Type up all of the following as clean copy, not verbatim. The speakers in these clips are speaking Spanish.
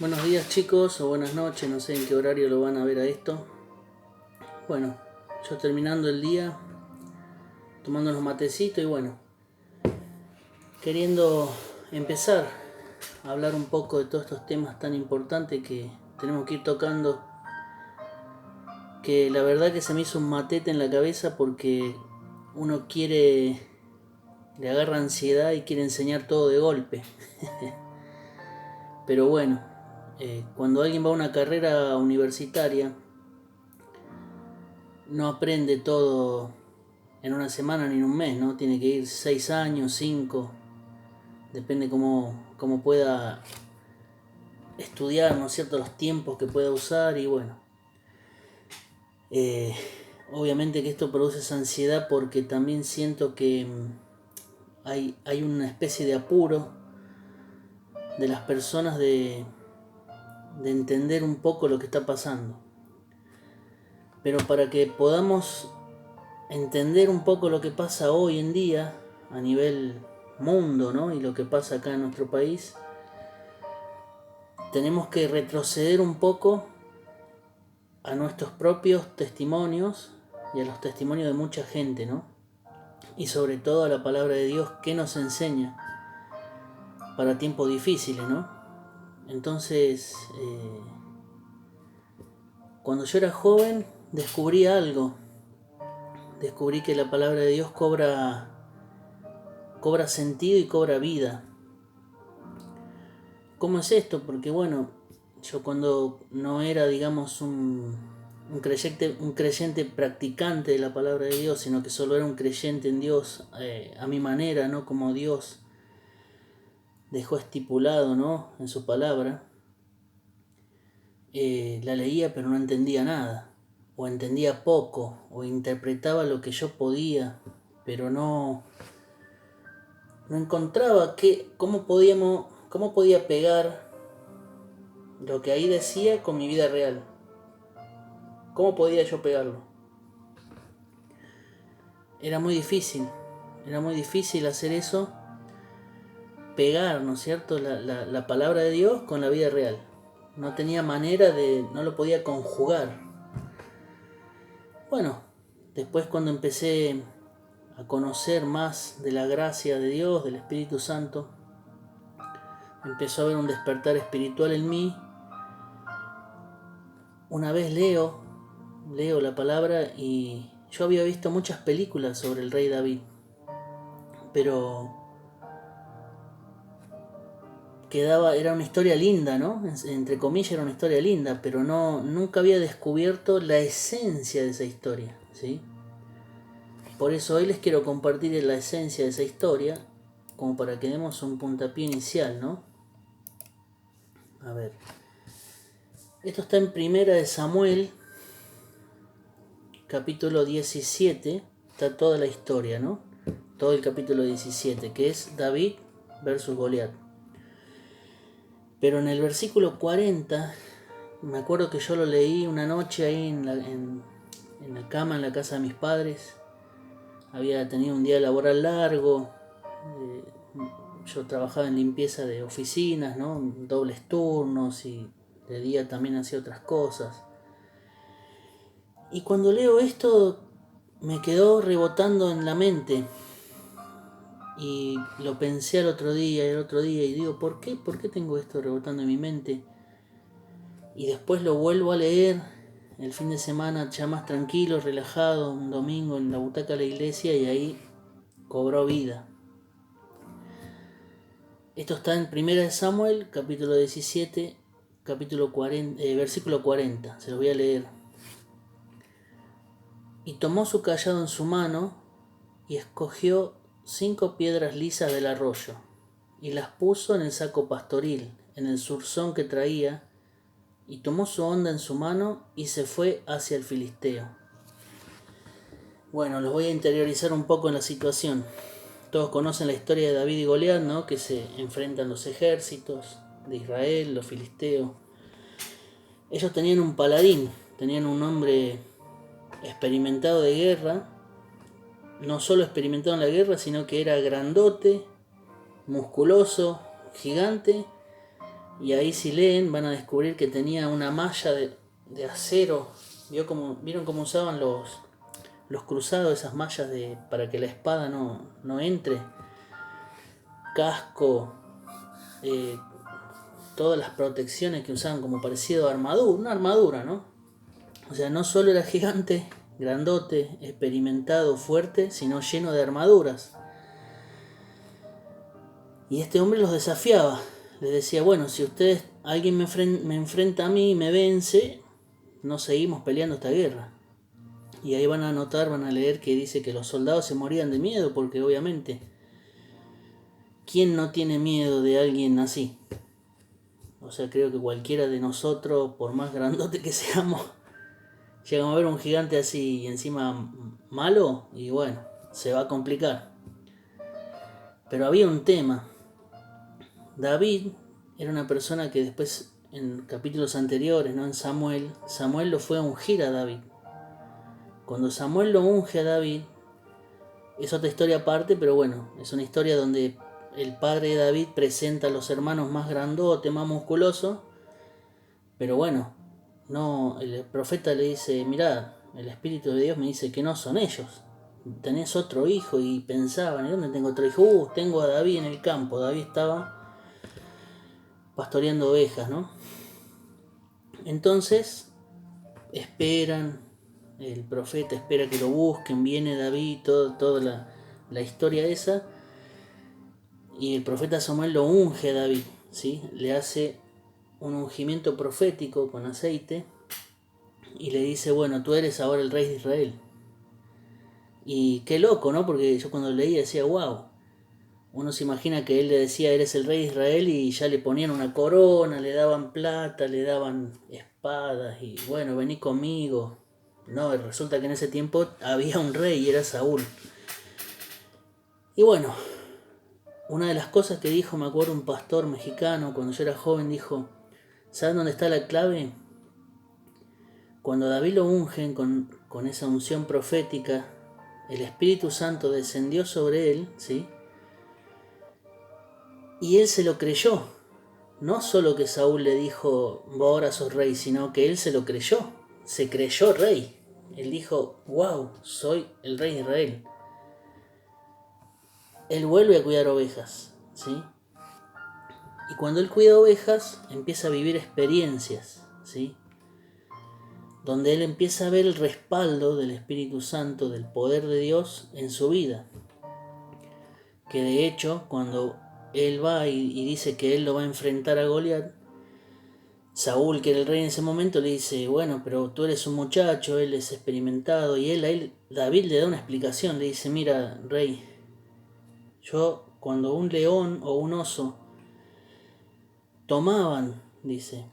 Buenos días chicos, o buenas noches, no sé en qué horario lo van a ver a esto. Bueno, yo terminando el día, tomando unos matecitos y bueno, queriendo empezar a hablar un poco de todos estos temas tan importantes que tenemos que ir tocando. Que la verdad que se me hizo un matete en la cabeza porque uno le agarra ansiedad y quiere enseñar todo de golpe. Pero bueno, cuando alguien va a una carrera universitaria, no aprende todo en una semana ni en un mes, ¿no? Tiene que ir 6 años, 5, depende cómo pueda estudiar, ¿no es cierto?, los tiempos que pueda usar y bueno. Eh, Obviamente que esto produce esa ansiedad porque también siento que hay una especie de apuro de las personas de entender un poco lo que está pasando. Pero para que podamos entender un poco lo que pasa hoy en día a nivel mundo, ¿no?, y lo que pasa acá en nuestro país, tenemos que retroceder un poco a nuestros propios testimonios y a los testimonios de mucha gente, ¿no? Y sobre todo a la palabra de Dios que nos enseña para tiempos difíciles, ¿no? Entonces, cuando yo era joven descubrí algo. Descubrí que la palabra de Dios cobra sentido y cobra vida. ¿Cómo es esto? Porque bueno, yo cuando no era, digamos, un creyente practicante de la palabra de Dios, sino que solo era un creyente en Dios a mi manera, ¿no?, como Dios dejó estipulado, ¿no?, en su palabra, la leía pero no entendía nada, o entendía poco, o interpretaba lo que yo podía, pero no encontraba cómo podía pegar lo que ahí decía con mi vida real. ¿Cómo podía yo pegarlo? Era muy difícil hacer eso, pegar, ¿no es cierto?, la palabra de Dios con la vida real. No tenía manera no lo podía conjugar. Bueno, después cuando empecé a conocer más de la gracia de Dios, del Espíritu Santo, empezó a haber un despertar espiritual en mí. Una vez leo la palabra y yo había visto muchas películas sobre el rey David, pero era una historia linda, ¿no? Entre comillas era una historia linda, pero nunca había descubierto la esencia de esa historia, ¿sí? Por eso hoy les quiero compartir la esencia de esa historia, como para que demos un puntapié inicial, ¿no? A ver. Esto está en Primera de Samuel, capítulo 17, está toda la historia, ¿no? Todo el capítulo 17, que es David versus Goliat. Pero en el versículo 40, me acuerdo que yo lo leí una noche ahí en la cama, en la casa de mis padres. Había tenido un día laboral largo. Yo trabajaba en limpieza de oficinas, ¿no?, dobles turnos, y de día también hacía otras cosas. Y cuando leo esto me quedó rebotando en la mente. Y lo pensé el otro día y digo, ¿por qué? ¿Por qué tengo esto rebotando en mi mente? Y después lo vuelvo a leer el fin de semana ya más tranquilo, relajado, un domingo en la butaca de la iglesia, y ahí cobró vida. Esto está en 1 de Samuel, capítulo 17, versículo 40. Se lo voy a leer. Y tomó su cayado en su mano y escogió 5 piedras lisas del arroyo y las puso en el saco pastoril, en el zurzón que traía, y tomó su honda en su mano y se fue hacia el filisteo. Bueno, los voy a interiorizar un poco en la situación. Todos conocen la historia de David y Goliat, ¿no?, que se enfrentan los ejércitos de Israel, los filisteos. Ellos tenían un paladín, tenían un hombre experimentado de guerra, no solo experimentado en la guerra, sino que era grandote, musculoso, gigante, Y ahí si leen van a descubrir que tenía una malla de acero. ¿Vieron cómo usaban los cruzados, esas mallas para que la espada no entre? Casco, eh, todas las protecciones que usaban como parecido a armadura, una armadura, ¿no? O sea, no solo era gigante, grandote, experimentado, fuerte, sino lleno de armaduras. Y este hombre los desafiaba. Les decía, bueno, si alguien me enfrenta a mí y me vence, no seguimos peleando esta guerra. Y ahí van a notar, van a leer que dice que los soldados se morían de miedo, porque obviamente, ¿quién no tiene miedo de alguien así? O sea, creo que cualquiera de nosotros, por más grandote que seamos, llegamos a ver un gigante así y encima malo, y bueno, se va a complicar. Pero había un tema. David era una persona que después, en capítulos anteriores, ¿no? En Samuel lo fue a ungir a David. Cuando Samuel lo unge a David, es otra historia aparte, pero bueno, es una historia donde el padre de David presenta a los hermanos más grandotes, más musculosos, pero bueno, no, el profeta le dice, mirá, el Espíritu de Dios me dice que no son ellos, tenés otro hijo, y pensaban, ¿y dónde tengo otro hijo? Tengo a David en el campo. David estaba pastoreando ovejas, ¿no? Entonces esperan, el profeta espera que lo busquen, viene David, toda la historia esa, y el profeta Samuel lo unge a David, ¿sí? Le hace un ungimiento profético con aceite y le dice, bueno, tú eres ahora el rey de Israel. Y qué loco, ¿no? Porque yo cuando leía decía, wow, uno se imagina que él le decía, eres el rey de Israel, y ya le ponían una corona, le daban plata, le daban espadas, y bueno, vení conmigo. No, resulta que en ese tiempo había un rey y era Saúl. Y bueno, una de las cosas que dijo, me acuerdo, un pastor mexicano cuando yo era joven, dijo, ¿sabes dónde está la clave? Cuando David lo ungen con esa unción profética, el Espíritu Santo descendió sobre él, ¿sí? Y él se lo creyó. No solo que Saúl le dijo, vos ahora sos rey, sino que él se lo creyó. Se creyó rey. Él dijo, wow, soy el rey de Israel. Él vuelve a cuidar ovejas, ¿sí? Y cuando él cuida ovejas, empieza a vivir experiencias, ¿sí? Donde él empieza a ver el respaldo del Espíritu Santo, del poder de Dios en su vida. Que de hecho, cuando él va y dice que él lo va a enfrentar a Goliat, Saúl, que era el rey en ese momento, le dice, bueno, pero tú eres un muchacho, él es experimentado, y David le da una explicación, le dice, mira, rey, yo cuando un león o un oso tomaban, dice,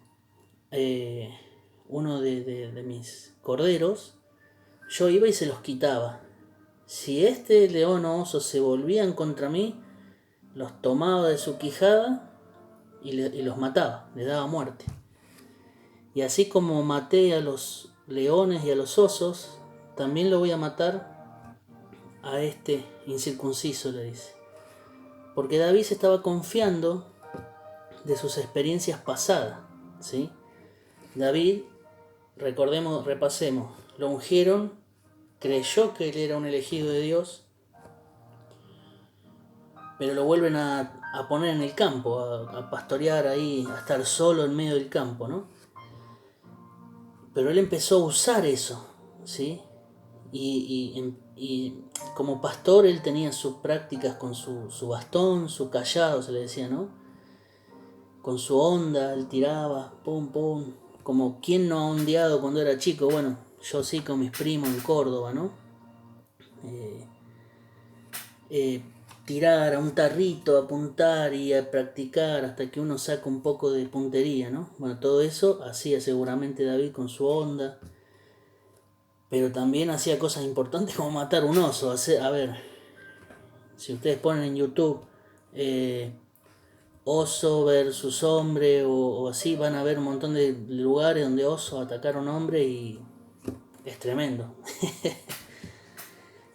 uno de mis corderos, yo iba y se los quitaba. Si este león o oso se volvían contra mí, los tomaba de su quijada y los mataba, les daba muerte. Y así como maté a los leones y a los osos, también lo voy a matar a este incircunciso, le dice. Porque David se estaba confiando de sus experiencias pasadas, ¿sí? David, recordemos, repasemos, lo ungieron, creyó que él era un elegido de Dios, pero lo vuelven a poner en el campo, a pastorear ahí, a estar solo en medio del campo, ¿no? Pero él empezó a usar eso, ¿sí? Y como pastor él tenía sus prácticas con su bastón, su cayado, se le decía, ¿no? Con su onda, él tiraba, pum, pum. Como quien no ha ondeado cuando era chico, bueno, yo sí con mis primos en Córdoba, ¿no? Tirar a un tarrito, apuntar y a practicar hasta que uno saca un poco de puntería, ¿no? Bueno, todo eso hacía seguramente David con su onda, pero también hacía cosas importantes como matar un oso. A ver, si ustedes ponen en YouTube oso versus hombre o así, van a ver un montón de lugares donde oso atacaron hombre y es tremendo.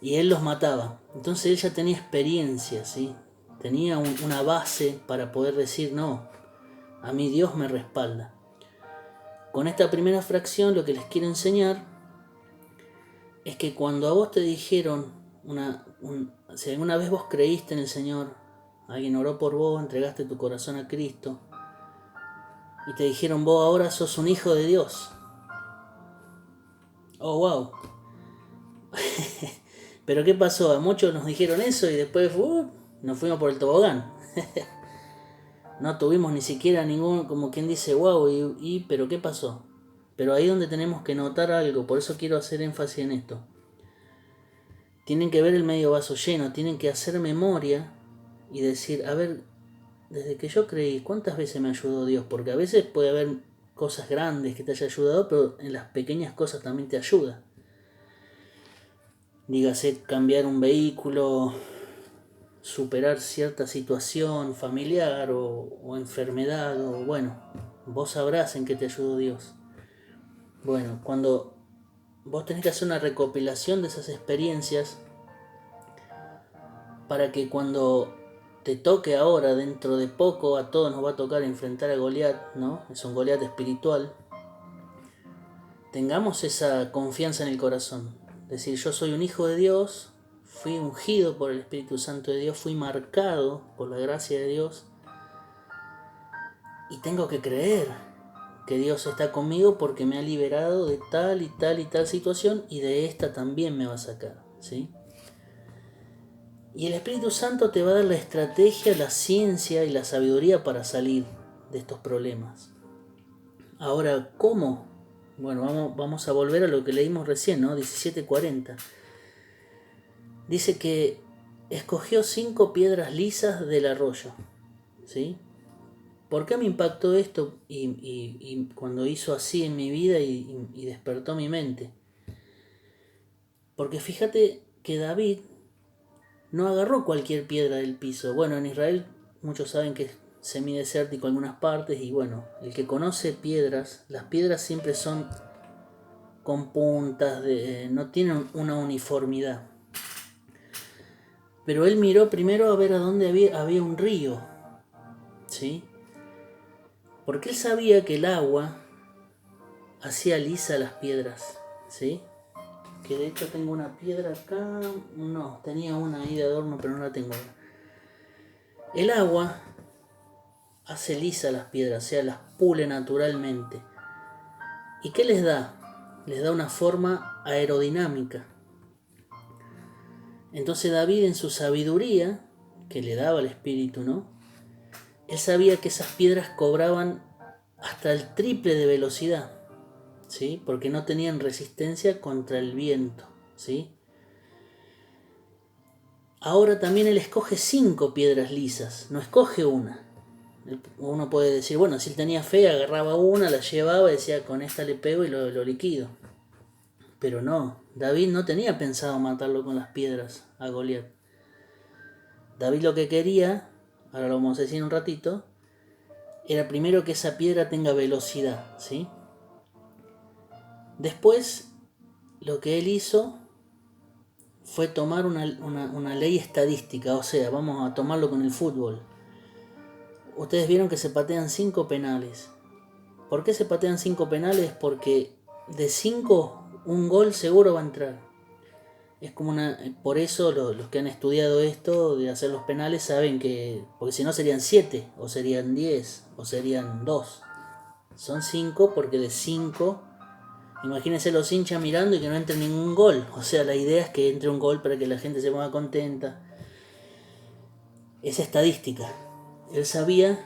Y él los mataba. Entonces él ya tenía experiencia, ¿sí? Tenía una base para poder decir, no, A mí Dios me respalda. Con esta primera fracción lo que les quiero enseñar es que cuando a vos te dijeron, si alguna vez vos creíste en el Señor, alguien oró por vos, entregaste tu corazón a Cristo, y te dijeron, vos ahora sos un hijo de Dios. Oh, wow. Pero ¿qué pasó? A muchos nos dijeron eso y después nos fuimos por el tobogán. No tuvimos ni siquiera ningún, como quien dice, wow, pero ¿qué pasó? Pero ahí es donde tenemos que notar algo, por eso quiero hacer énfasis en esto. Tienen que ver el medio vaso lleno, tienen que hacer memoria y decir, a ver, desde que yo creí, ¿cuántas veces me ayudó Dios? Porque a veces puede haber cosas grandes que te haya ayudado, pero en las pequeñas cosas también te ayuda. Dígase, cambiar un vehículo, superar cierta situación familiar o enfermedad, o bueno, vos sabrás en qué te ayudó Dios. Bueno, cuando vos tenés que hacer una recopilación de esas experiencias para que cuando te toque ahora, dentro de poco, a todos nos va a tocar enfrentar a Goliat, ¿no? Es un Goliat espiritual. Tengamos esa confianza en el corazón. Decir, yo soy un hijo de Dios, fui ungido por el Espíritu Santo de Dios, fui marcado por la gracia de Dios y tengo que creer que Dios está conmigo porque me ha liberado de tal y tal y tal situación y de esta también me va a sacar, ¿sí? Y el Espíritu Santo te va a dar la estrategia, la ciencia y la sabiduría para salir de estos problemas. Ahora, ¿cómo? Bueno, vamos a volver a lo que leímos recién, ¿no? 17:40. Dice que escogió 5 piedras lisas del arroyo, ¿sí? ¿Por qué me impactó esto y cuando hizo así en mi vida y despertó mi mente? Porque fíjate que David no agarró cualquier piedra del piso. Bueno, en Israel muchos saben que es semidesértico en algunas partes y bueno, el que conoce piedras, las piedras siempre son con puntas, no tienen una uniformidad. Pero él miró primero a ver a dónde había un río, ¿sí? Porque él sabía que el agua hacía lisa las piedras, ¿sí? Que de hecho tengo una piedra acá, no, tenía una ahí de adorno pero no la tengo ahora. El agua hace lisa las piedras, o sea, las pule naturalmente. ¿Y qué les da? Les da una forma aerodinámica. Entonces David en su sabiduría, que le daba el espíritu, ¿no? Él sabía que esas piedras cobraban hasta el triple de velocidad, ¿sí? Porque no tenían resistencia contra el viento, ¿sí? Ahora también él escoge 5 piedras lisas, no escoge una. Uno puede decir, bueno, si él tenía fe, agarraba una, la llevaba y decía, con esta le pego y lo liquido. Pero no, David no tenía pensado matarlo con las piedras a Goliat. David lo que quería, ahora lo vamos a decir en un ratito, era primero que esa piedra tenga velocidad, ¿sí? Después, lo que él hizo fue tomar una ley estadística, o sea, vamos a tomarlo con el fútbol. Ustedes vieron que se patean 5 penales. ¿Por qué se patean 5 penales? Porque de 5, un gol seguro va a entrar. Es como por eso los que han estudiado esto de hacer los penales saben que, porque si no serían 7, o serían 10, o serían 2. Son 5 porque de 5, imagínense los hinchas mirando y que no entre ningún gol. O sea, la idea es que entre un gol para que la gente se ponga contenta. Es estadística. Él sabía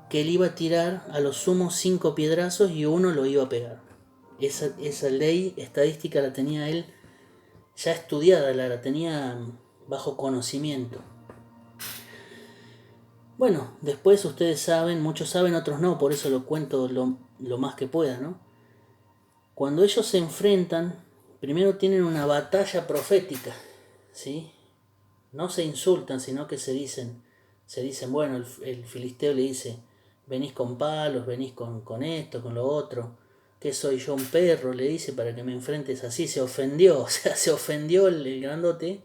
que él iba a tirar a lo sumo 5 piedrazos y uno lo iba a pegar. Esa ley estadística la tenía él ya estudiada, la tenía bajo conocimiento. Bueno, después ustedes saben, muchos saben, otros no, por eso lo cuento lo más que pueda, ¿no? Cuando ellos se enfrentan, primero tienen una batalla profética, ¿sí? No se insultan, sino que se dicen, bueno, el filisteo le dice, venís con palos, venís con esto, con lo otro. ¿Qué soy yo, un perro? Le dice para que me enfrentes así. Se ofendió, o sea, se ofendió el grandote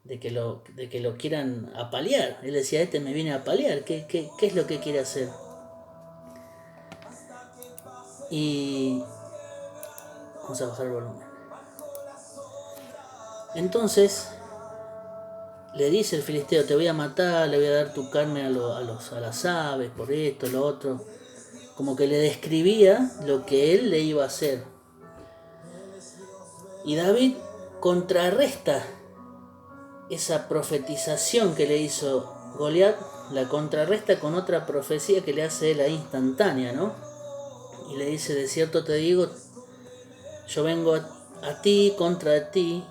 de que lo quieran apalear. Él decía, este me viene a apalear, ¿qué es lo que quiere hacer? Y vamos a bajar el volumen. Entonces le dice el filisteo, te voy a matar, le voy a dar tu carne a las aves, por esto, lo otro. Como que le describía lo que él le iba a hacer. Y David contrarresta esa profetización que le hizo Goliat, la contrarresta con otra profecía que le hace él ahí instantánea, ¿no? Y le dice, de cierto te digo, yo vengo a ti, contra ti,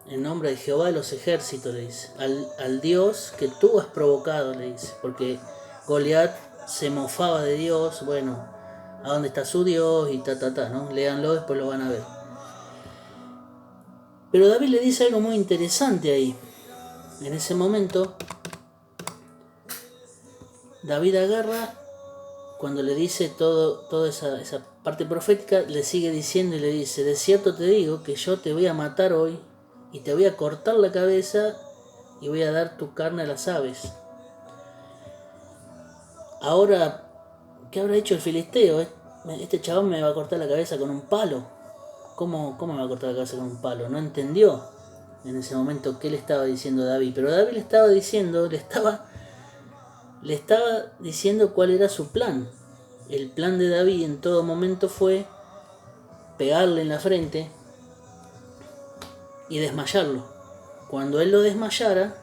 en nombre de Jehová de los ejércitos, le dice, al Dios que tú has provocado, le dice, porque Goliat se mofaba de Dios, bueno, ¿a dónde está su Dios? Y ¿no? Léanlo, después lo van a ver. Pero David le dice algo muy interesante ahí. En ese momento, David agarra, cuando le dice toda esa parte profética, le sigue diciendo y le dice, de cierto te digo que yo te voy a matar hoy y te voy a cortar la cabeza y voy a dar tu carne a las aves. Ahora, ¿qué habrá hecho el filisteo? Este chabón me va a cortar la cabeza con un palo. ¿Cómo me va a cortar la cabeza con un palo? No entendió en ese momento qué le estaba diciendo David. Pero David le estaba diciendo cuál era su plan. El plan de David en todo momento fue pegarle en la frente y desmayarlo. Cuando él lo desmayara,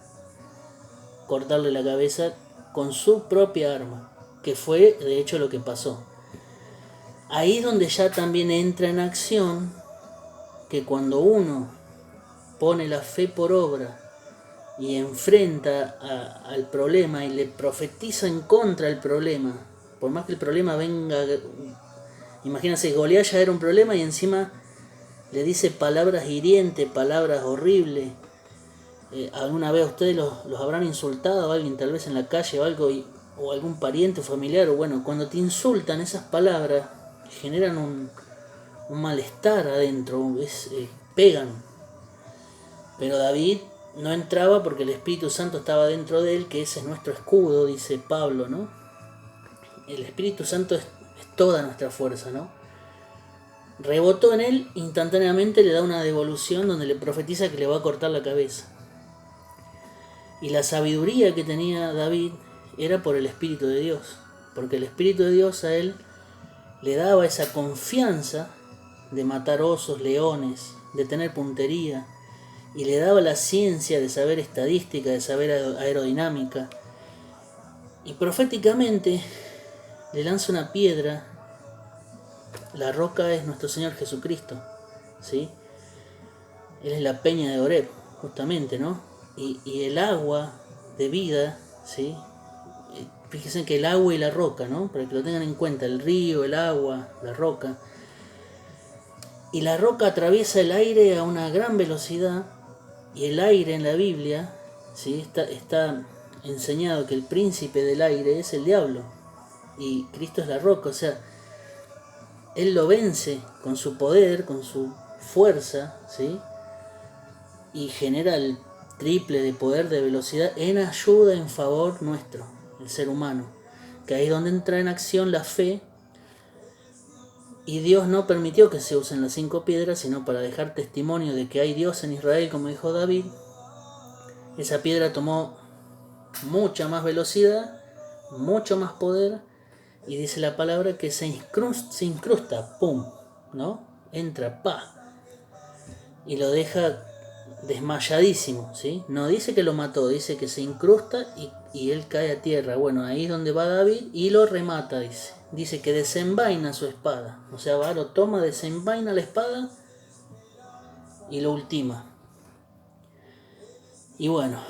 cortarle la cabeza con su propia arma, que fue de hecho lo que pasó. Ahí donde ya también entra en acción que cuando uno pone la fe por obra y enfrenta al problema y le profetiza en contra del problema, por más que el problema venga, imagínense, Goliat ya era un problema y encima le dice palabras hirientes, palabras horribles. ¿Alguna vez ustedes los habrán insultado a alguien tal vez en la calle o algo, o algún pariente o familiar? O bueno, cuando te insultan, esas palabras generan un malestar adentro, pegan. Pero David no entraba porque el Espíritu Santo estaba dentro de él, que ese es nuestro escudo, dice Pablo, ¿no? El Espíritu Santo es toda nuestra fuerza, ¿no? Rebotó en él, instantáneamente le da una devolución donde le profetiza que le va a cortar la cabeza. Y la sabiduría que tenía David era por el Espíritu de Dios, porque el Espíritu de Dios a él le daba esa confianza de matar osos, leones, de tener puntería, y le daba la ciencia de saber estadística, de saber aerodinámica. Y proféticamente le lanza una piedra. La roca es nuestro Señor Jesucristo, ¿sí? Él es la peña de Oreb, justamente, ¿no? Y el agua de vida, ¿sí? Fíjense que el agua y la roca, ¿no? Para que lo tengan en cuenta, el río, el agua, la roca. Y la roca atraviesa el aire a una gran velocidad, y el aire en la Biblia, ¿sí? Está enseñado que el príncipe del aire es el diablo, y Cristo es la roca, o sea, Él lo vence con su poder, con su fuerza, ¿sí? Y genera el triple de poder, de velocidad, en ayuda, en favor nuestro, el ser humano. Que ahí es donde entra en acción la fe. Y Dios no permitió que se usen las 5 piedras, sino para dejar testimonio de que hay Dios en Israel, como dijo David. Esa piedra tomó mucha más velocidad, mucho más poder, y dice la palabra que se incrusta, pum, ¿no? Entra, pa, y lo deja desmayadísimo, ¿sí? No dice que lo mató, dice que se incrusta y él cae a tierra. Bueno, ahí es donde va David y lo remata, dice. Dice que desenvaina su espada. O sea, va, lo toma, desenvaina la espada y lo ultima. Y bueno,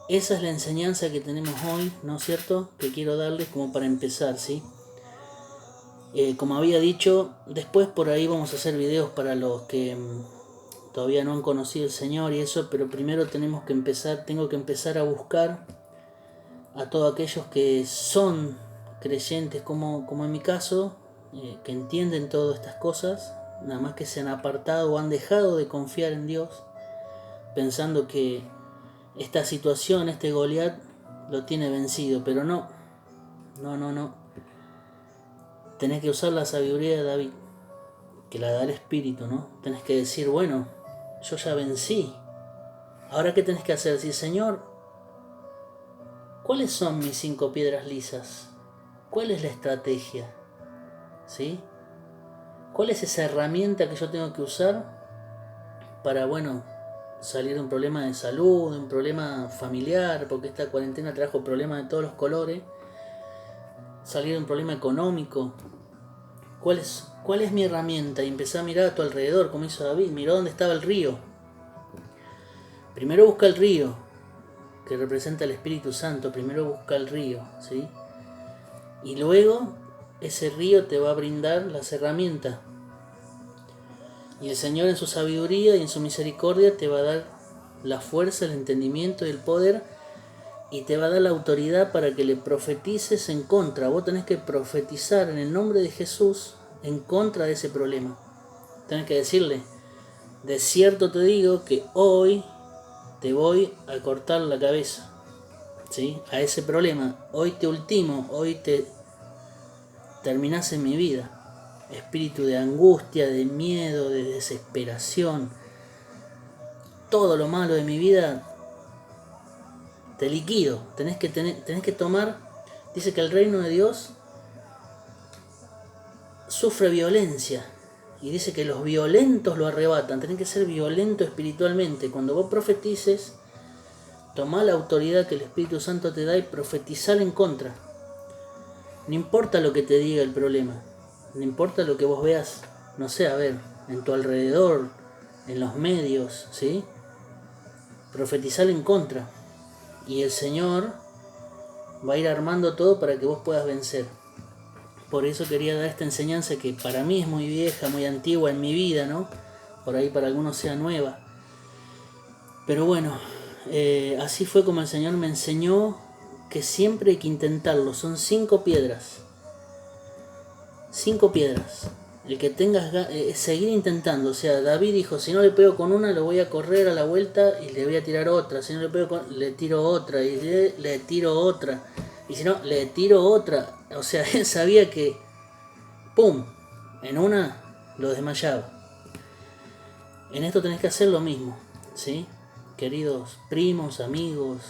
esa es la enseñanza que tenemos hoy, ¿no es cierto? Que quiero darles como para empezar, ¿sí? Como había dicho, después por ahí vamos a hacer videos para los que todavía no han conocido al Señor y eso, pero primero tengo que empezar a buscar a todos aquellos que son creyentes como en mi caso, que entienden todas estas cosas, nada más que se han apartado o han dejado de confiar en Dios, pensando que esta situación, este Goliat, lo tiene vencido, pero no. Tenés que usar la sabiduría de David, que la da el Espíritu, ¿no? Tenés que decir, bueno, yo ya vencí. Ahora, ¿qué tenés que hacer? Sí, Señor, ¿cuáles son mis 5 piedras lisas? ¿Cuál es la estrategia? ¿Sí? ¿Cuál es esa herramienta que yo tengo que usar para, bueno, salir de un problema de salud, de un problema familiar, porque esta cuarentena trajo problemas de todos los colores, salir de un problema económico? ¿Cuál es mi herramienta? Y empecé a mirar a tu alrededor, como hizo David, miró dónde estaba el río. Primero busca el río, que representa el Espíritu Santo, primero busca el río, ¿sí? Y luego ese río te va a brindar las herramientas. Y el Señor en su sabiduría y en su misericordia te va a dar la fuerza, el entendimiento y el poder, y te va a dar la autoridad para que le profetices en contra. Vos tenés que profetizar en el nombre de Jesús en contra de ese problema. Tenés que decirle, de cierto te digo que hoy te voy a cortar la cabeza, ¿sí? A ese problema. Hoy te ultimo, hoy te terminás en mi vida. Espíritu de angustia, de miedo, de desesperación, todo lo malo de mi vida te liquido. Tenés que tomar. Dice que el reino de Dios sufre violencia, y dice que los violentos lo arrebatan. Tenés que ser violento espiritualmente. Cuando vos profetices, tomá la autoridad que el Espíritu Santo te da y profetizar en contra. No importa lo que te diga el problema, no importa lo que vos veas, no sé, a ver, en tu alrededor, en los medios, ¿sí? Profetizar en contra. Y el Señor va a ir armando todo para que vos puedas vencer. Por eso quería dar esta enseñanza que para mí es muy vieja, muy antigua en mi vida, ¿no? Por ahí para algunos sea nueva. Pero bueno, así fue como el Señor me enseñó que siempre hay que intentarlo. Son 5 piedras. 5 piedras. El que tengas seguir intentando. O sea, David dijo, si no le pego con una, lo voy a correr a la vuelta y le voy a tirar otra. Si no le pego le tiro otra y le tiro otra. Y si no, le tiro otra. O sea, él sabía que, ¡pum!, en una lo desmayaba. En esto tenés que hacer lo mismo, ¿sí? Queridos primos, amigos,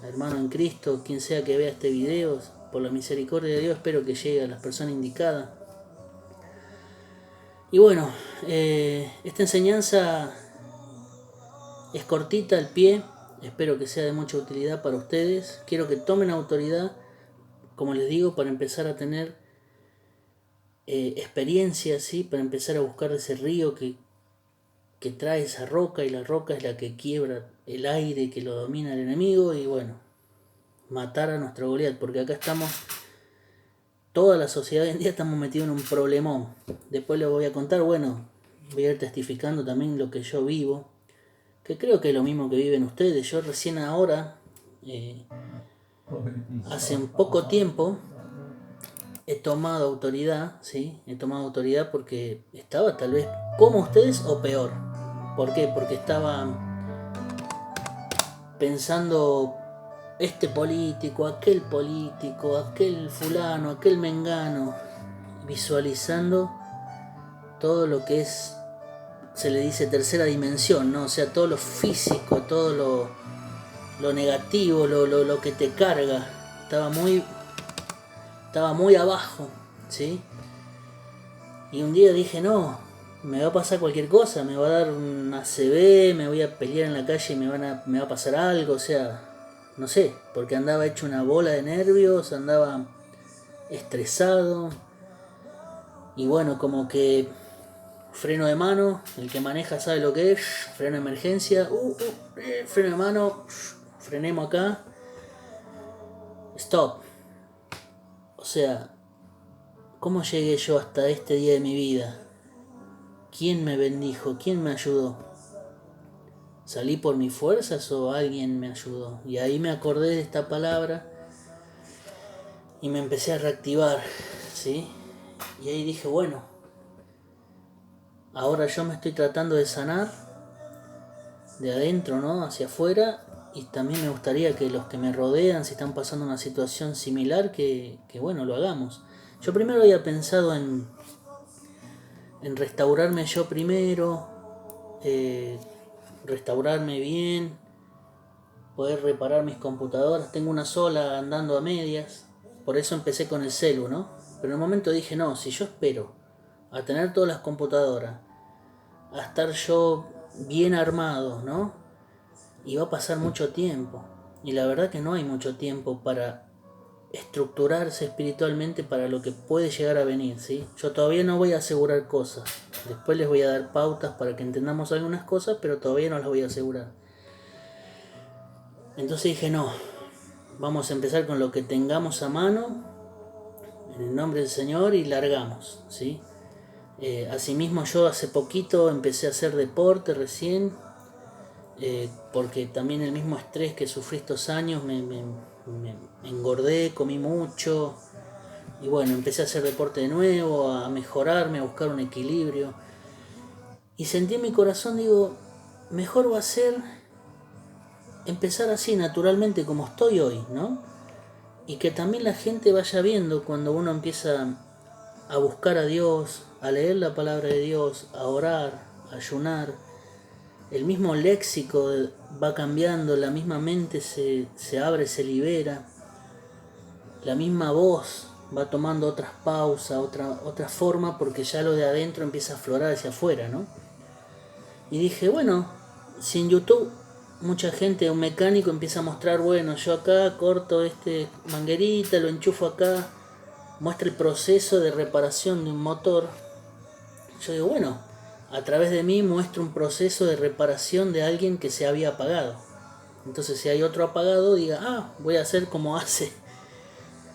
hermanos en Cristo, quien sea que vea este video, por la misericordia de Dios espero que llegue a las personas indicadas. Y bueno, esta enseñanza es cortita al pie, espero que sea de mucha utilidad para ustedes. Quiero que tomen autoridad, como les digo, para empezar a tener experiencia, ¿sí? Para empezar a buscar ese río que trae esa roca, y la roca es la que quiebra el aire que lo domina el enemigo, y bueno, matar a nuestro Goliat, porque acá estamos, toda la sociedad hoy en día estamos metidos en un problemón. Después les voy a contar, bueno, voy a ir testificando también lo que yo vivo, que creo que es lo mismo que viven ustedes. Yo recién ahora, hace un poco tiempo, he tomado autoridad, ¿sí? He tomado autoridad porque estaba tal vez como ustedes o peor. ¿Por qué? Porque estaba pensando este político, aquel fulano, aquel mengano, visualizando todo lo que es, se le dice tercera dimensión, ¿no? O sea, todo lo físico, todo lo negativo, lo que te carga. Estaba muy abajo, ¿sí? Y un día dije, no, me va a pasar cualquier cosa, me va a dar un ACV, me voy a pelear en la calle y me va a pasar algo, o sea, no sé, porque andaba hecho una bola de nervios, andaba estresado. Y bueno, como que freno de mano, el que maneja sabe lo que es, freno de emergencia, freno de mano, frenemos acá, stop. O sea, ¿cómo llegué yo hasta este día de mi vida? ¿Quién me bendijo? ¿Quién me ayudó? ¿Salí por mis fuerzas o alguien me ayudó? Y ahí me acordé de esta palabra y me empecé a reactivar, ¿sí? Y ahí dije, bueno, ahora yo me estoy tratando de sanar, de adentro, ¿no? Hacia afuera. Y también me gustaría que los que me rodean, si están pasando una situación similar, que bueno, lo hagamos. Yo primero había pensado en restaurarme yo primero, restaurarme bien, poder reparar mis computadoras. Tengo una sola andando a medias, por eso empecé con el celu, ¿no? Pero en un momento dije, no, si yo espero a tener todas las computadoras, a estar yo bien armado, ¿no? Y va a pasar mucho tiempo. Y la verdad que no hay mucho tiempo para estructurarse espiritualmente para lo que puede llegar a venir, ¿sí? Yo todavía no voy a asegurar cosas. Después les voy a dar pautas para que entendamos algunas cosas, pero todavía no las voy a asegurar. Entonces dije, no, vamos a empezar con lo que tengamos a mano, en el nombre del Señor, y largamos, ¿sí? Asimismo yo hace poquito empecé a hacer deporte recién, porque también el mismo estrés que sufrí estos años me engordé, comí mucho, y bueno, empecé a hacer deporte de nuevo, a mejorarme, a buscar un equilibrio, y sentí en mi corazón, digo, mejor va a ser empezar así naturalmente como estoy hoy, ¿no? Y que también la gente vaya viendo cuando uno empieza a buscar a Dios, a leer la palabra de Dios, a orar, a ayunar. El mismo léxico va cambiando, la misma mente se abre, se libera. La misma voz va tomando otras pausas, otra forma, porque ya lo de adentro empieza a aflorar hacia afuera, ¿no? Y dije, bueno, si en YouTube mucha gente, un mecánico empieza a mostrar, bueno, yo acá corto este manguerita, lo enchufo acá, muestra el proceso de reparación de un motor. Yo digo, bueno, a través de mí muestro un proceso de reparación de alguien que se había apagado. Entonces si hay otro apagado, diga, voy a hacer como hace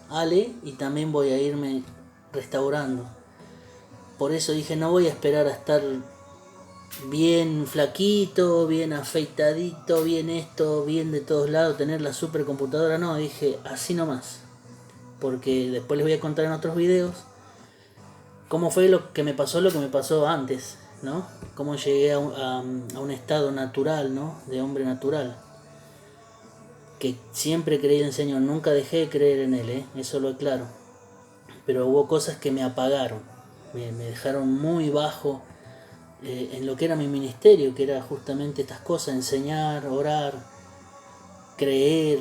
Ale y también voy a irme restaurando. Por eso dije, no voy a esperar a estar bien flaquito, bien afeitadito, bien esto, bien de todos lados, tener la supercomputadora. No, dije, así nomás. Porque después les voy a contar en otros videos cómo fue lo que me pasó antes, ¿no? Cómo llegué a un estado natural, ¿no? De hombre natural. Que siempre creí en el Señor, nunca dejé de creer en Él, eso lo aclaro. Pero hubo cosas que me apagaron, me dejaron muy bajo en lo que era mi ministerio, que era justamente estas cosas, enseñar, orar, creer.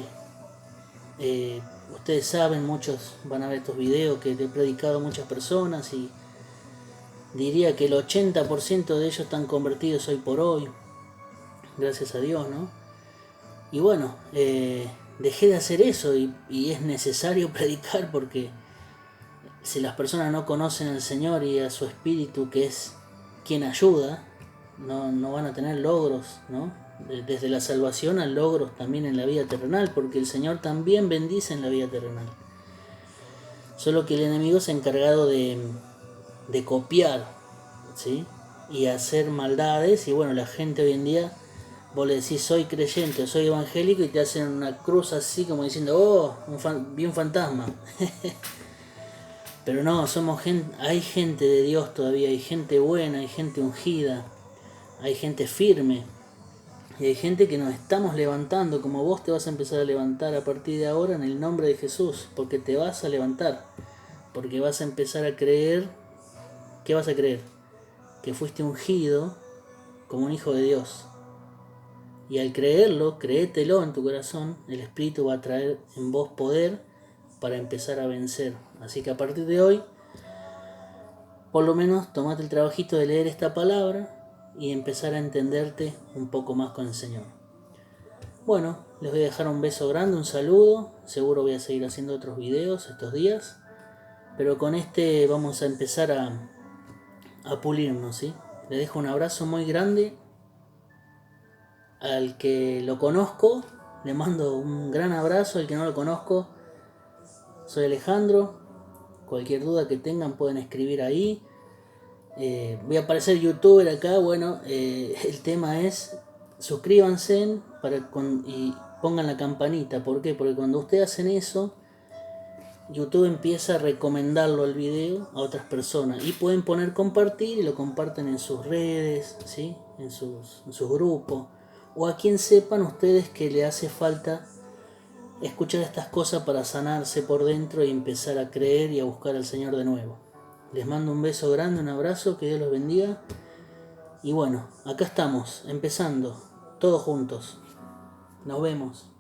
Ustedes saben, muchos van a ver estos videos que le he predicado a muchas personas y diría que el 80% de ellos están convertidos hoy por hoy, gracias a Dios, ¿no? Y bueno, dejé de hacer eso y es necesario predicar porque si las personas no conocen al Señor y a su Espíritu, que es quien ayuda, no van a tener logros, ¿no? Desde la salvación a logros también en la vida terrenal, porque el Señor también bendice en la vida terrenal. Solo que el enemigo se ha encargado de copiar, ¿sí? Y hacer maldades, y bueno, la gente hoy en día, vos le decís soy creyente o soy evangélico y te hacen una cruz así como diciendo, vi un fantasma. Pero no, hay gente de Dios todavía, hay gente buena, hay gente ungida, hay gente firme. Y hay gente que nos estamos levantando, como vos te vas a empezar a levantar a partir de ahora en el nombre de Jesús, porque te vas a levantar, porque vas a empezar a creer. ¿Qué vas a creer? Que fuiste ungido como un hijo de Dios. Y al creerlo, créetelo en tu corazón, el Espíritu va a traer en vos poder para empezar a vencer. Así que a partir de hoy, por lo menos tomate el trabajito de leer esta palabra y empezar a entenderte un poco más con el Señor. Bueno, les voy a dejar un beso grande, un saludo. Seguro voy a seguir haciendo otros videos estos días, pero con este vamos a empezar a pulirnos, ¿sí? Les dejo un abrazo muy grande. Al que lo conozco, le mando un gran abrazo. Al que no lo conozco, soy Alejandro. Cualquier duda que tengan pueden escribir ahí. Voy a aparecer youtuber acá. Bueno, el tema es suscríbanse y pongan la campanita. ¿Por qué? Porque cuando ustedes hacen eso, YouTube empieza a recomendarlo el video a otras personas y pueden poner compartir y lo comparten en sus redes, ¿sí? en sus grupos, o a quien sepan ustedes que le hace falta escuchar estas cosas para sanarse por dentro y empezar a creer y a buscar al Señor de nuevo. Les mando un beso grande, un abrazo, que Dios los bendiga. Y bueno, acá estamos, empezando, todos juntos. Nos vemos.